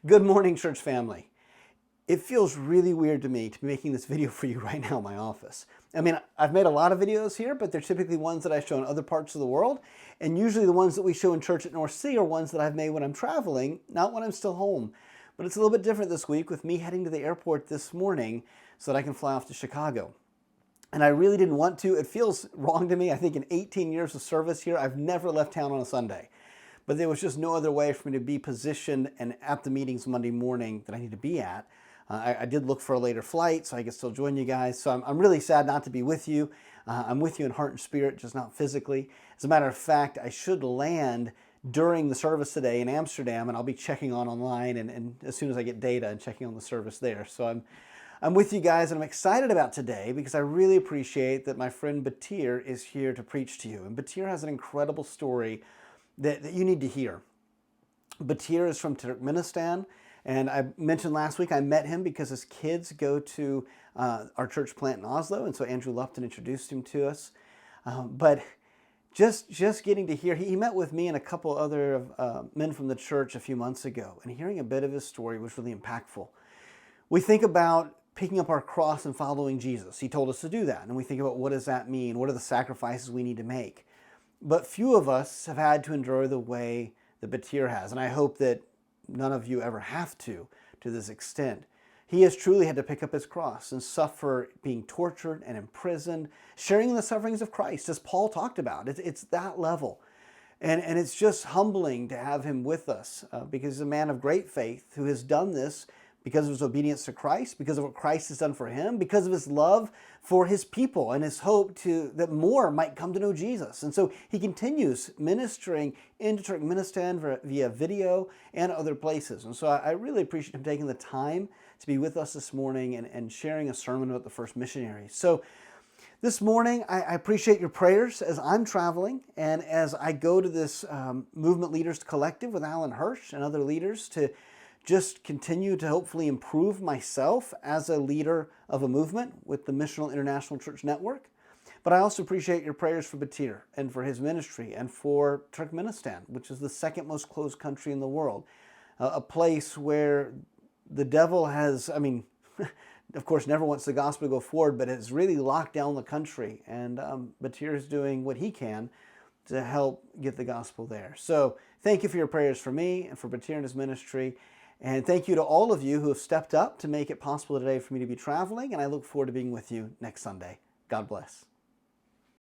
Good morning, church family. It feels really weird to me to be making this video for you right now in my office. I mean, I've made a lot of videos here, but they're typically ones that I show in other parts of the world. And usually the ones that we show in church at North Sea are ones that I've made when I'm traveling, not when I'm still home. But it's a little bit different this week with me heading to the airport this morning so that I can fly off to Chicago. And I really didn't want to. It feels wrong to me. I think in 18 years of service here, I've never left town on a Sunday. But there was just no other way for me to be positioned and at the meetings Monday morning that I need to be at. I did look for a later flight so I could still join you guys. So I'm really sad not to be with you. I'm with you in heart and spirit, just not physically. As a matter of fact, I should land during the service today in Amsterdam, and I'll be checking online and as soon as I get data and checking on the service there. So I'm with you guys, and I'm excited about today because I really appreciate that my friend Batyr is here to preach to you. And Batyr has an incredible story that you need to hear. Batyr is from Turkmenistan, and I mentioned last week I met him because his kids go to our church plant in Oslo, and so Andrew Lupton introduced him to us. But just getting to hear, he met with me and a couple other men from the church a few months ago, and hearing a bit of his story was really impactful. We think about picking up our cross and following Jesus. He told us to do that, and we think about what does that mean? What are the sacrifices we need to make? But few of us have had to endure the way that Batyr has, and I hope that none of you ever have to this extent. He has truly had to pick up his cross and suffer being tortured and imprisoned, sharing in the sufferings of Christ, as Paul talked about. It's that level. And it's just humbling to have him with us because he's a man of great faith who has done this because of his obedience to Christ, because of what Christ has done for him, because of his love for his people and his hope that more might come to know Jesus. And so he continues ministering into Turkmenistan via video and other places. And so I really appreciate him taking the time to be with us this morning and sharing a sermon about the first missionaries. So this morning, I appreciate your prayers as I'm traveling and as I go to this Movement Leaders Collective with Alan Hirsch and other leaders to just continue to hopefully improve myself as a leader of a movement with the Missional International Church Network. But I also appreciate your prayers for Batyr and for his ministry and for Turkmenistan, which is the second most closed country in the world. A place where the devil has, of course, never wants the gospel to go forward, but has really locked down the country. And Batyr is doing what he can to help get the gospel there. So thank you for your prayers for me and for Batyr and his ministry. And thank you to all of you who have stepped up to make it possible today for me to be traveling, and I look forward to being with you next Sunday. God bless.